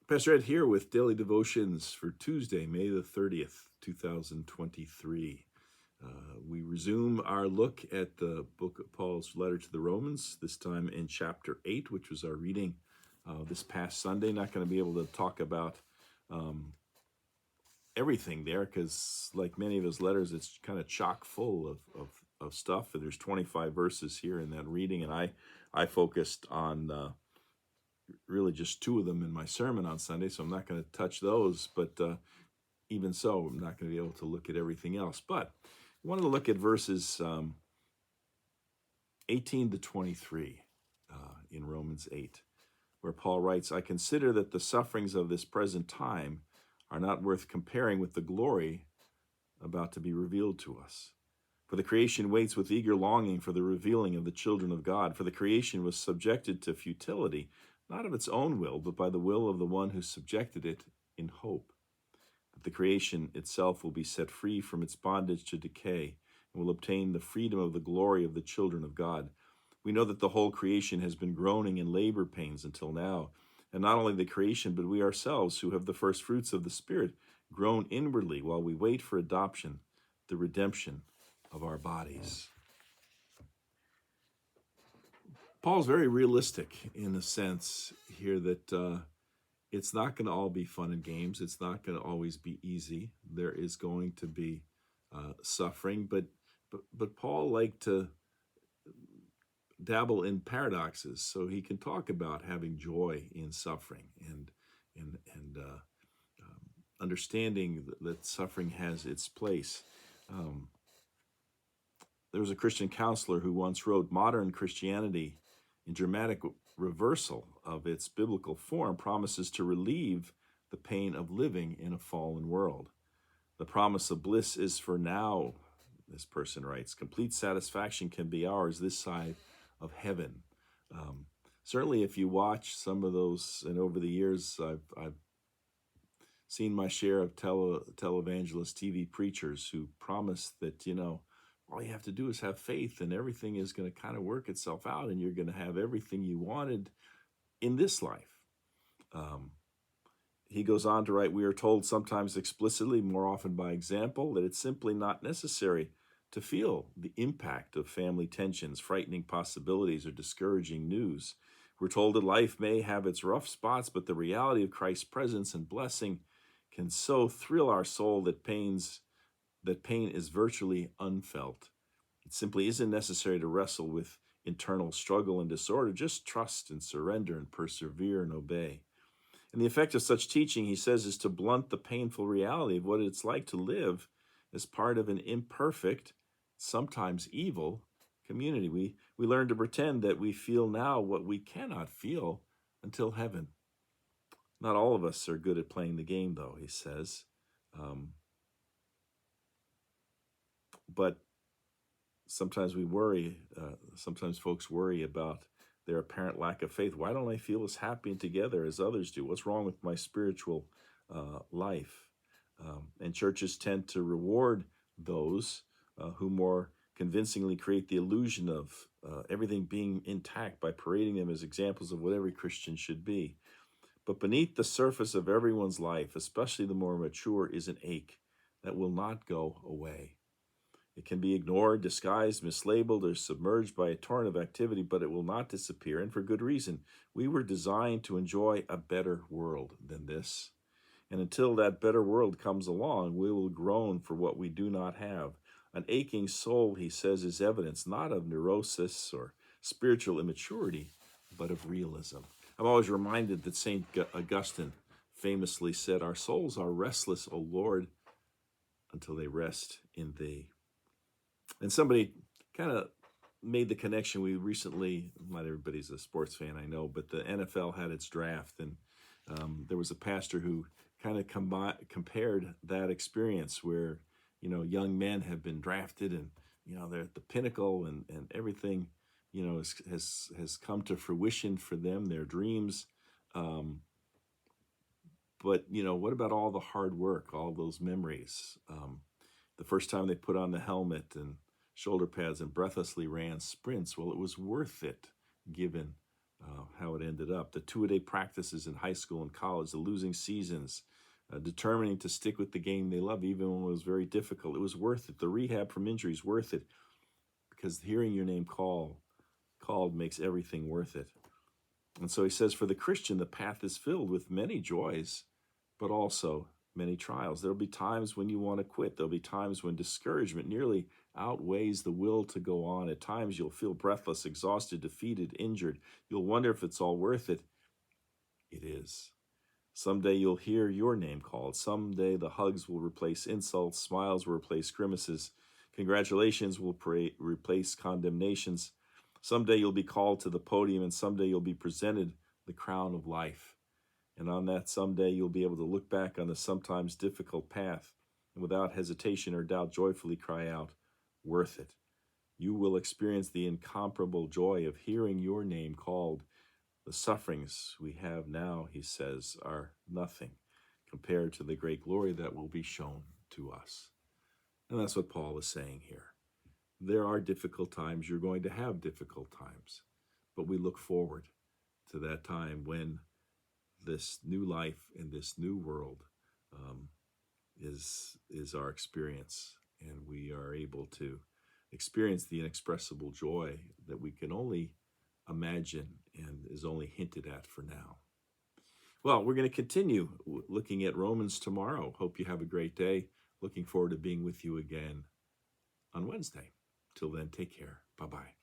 Pastor Ed here with Daily Devotions for Tuesday, May the 30th, 2023. We resume our look at the book of Paul's letter to the Romans, this time in chapter 8, which was our reading this past Sunday. Not going to be able to talk about everything there because, like many of his letters, it's kind of chock full of stuff. And there's 25 verses here in that reading, and I focused on really just two of them in my sermon on Sunday, so I'm not going to touch those, but even so, I'm not going to be able to look at everything else. But I wanted to look at verses 18 to 23 in Romans 8, where Paul writes, "I consider that the sufferings of this present time are not worth comparing with the glory about to be revealed to us. For the creation waits with eager longing for the revealing of the children of God. For the creation was subjected to futility, not of its own will, but by the will of the one who subjected it, in hope that the creation itself will be set free from its bondage to decay and will obtain the freedom of the glory of the children of God. We know that the whole creation has been groaning in labor pains until now, and not only the creation, but we ourselves, who have the first fruits of the Spirit, groan inwardly while we wait for adoption, the redemption of our bodies." Paul's very realistic in the sense here that it's not going to all be fun and games. It's not going to always be easy. There is going to be suffering, but Paul liked to dabble in paradoxes, so he can talk about having joy in suffering and understanding that suffering has its place. There was a Christian counselor who once wrote, "Modern Christianity, in dramatic reversal of its biblical form, promises to relieve the pain of living in a fallen world. The promise of bliss is for now," this person writes. "Complete satisfaction can be ours this side of heaven." Certainly, if you watch some of those, and over the years, I've seen my share of televangelist TV preachers who promise that, all you have to do is have faith and everything is going to kind of work itself out and you're going to have everything you wanted in this life. He goes on to write, "We are told sometimes explicitly, more often by example, that it's simply not necessary to feel the impact of family tensions, frightening possibilities, or discouraging news. We're told that life may have its rough spots, but the reality of Christ's presence and blessing can so thrill our soul that pain is virtually unfelt. It simply isn't necessary to wrestle with internal struggle and disorder. Just trust and surrender and persevere and obey." And the effect of such teaching, he says, is to blunt the painful reality of what it's like to live as part of an imperfect, sometimes evil, community. We learn to pretend that we feel now what we cannot feel until heaven. Not all of us are good at playing the game, though, he says. But sometimes we worry, sometimes folks worry about their apparent lack of faith. Why don't I feel as happy and together as others do? What's wrong with my spiritual life? And churches tend to reward those who more convincingly create the illusion of everything being intact by parading them as examples of what every Christian should be. But beneath the surface of everyone's life, especially the more mature, is an ache that will not go away. It can be ignored, disguised, mislabeled, or submerged by a torrent of activity, but it will not disappear, and for good reason. We were designed to enjoy a better world than this. And until that better world comes along, we will groan for what we do not have. An aching soul, he says, is evidence not of neurosis or spiritual immaturity, but of realism. I'm always reminded that St. Augustine famously said, "Our souls are restless, O Lord, until they rest in thee." And somebody kind of made the connection. We recently, not everybody's a sports fan, I know, but the NFL had its draft, and there was a pastor who kind of compared that experience where, young men have been drafted and, they're at the pinnacle and everything, has come to fruition for them, their dreams. But, what about all the hard work, all those memories? The first time they put on the helmet and shoulder pads and breathlessly ran sprints, well, it was worth it given how it ended up. The two-a-day practices in high school and college, the losing seasons, determining to stick with the game they love, even when it was very difficult. It was worth it. The rehab from injuries, worth it, because hearing your name called makes everything worth it. And so he says, for the Christian, the path is filled with many joys, but also many trials. There'll be times when you want to quit. There'll be times when discouragement nearly outweighs the will to go on. At times you'll feel breathless, exhausted, defeated, injured. You'll wonder if it's all worth it. It is. Someday you'll hear your name called. Someday the hugs will replace insults, smiles will replace grimaces, congratulations will replace condemnations. Someday you'll be called to the podium, and someday you'll be presented the crown of life. And on that someday, you'll be able to look back on the sometimes difficult path and without hesitation or doubt joyfully cry out, worth it. You will experience the incomparable joy of hearing your name called. The sufferings we have now, he says, are nothing compared to the great glory that will be shown to us. And that's what Paul is saying here. There are difficult times. You're going to have difficult times. But we look forward to that time when this new life in this new world is our experience, and we are able to experience the inexpressible joy that we can only imagine and is only hinted at for now. Well, we're going to continue looking at Romans tomorrow. Hope you have a great day. Looking forward to being with you again on Wednesday. Till then, take care. Bye-bye.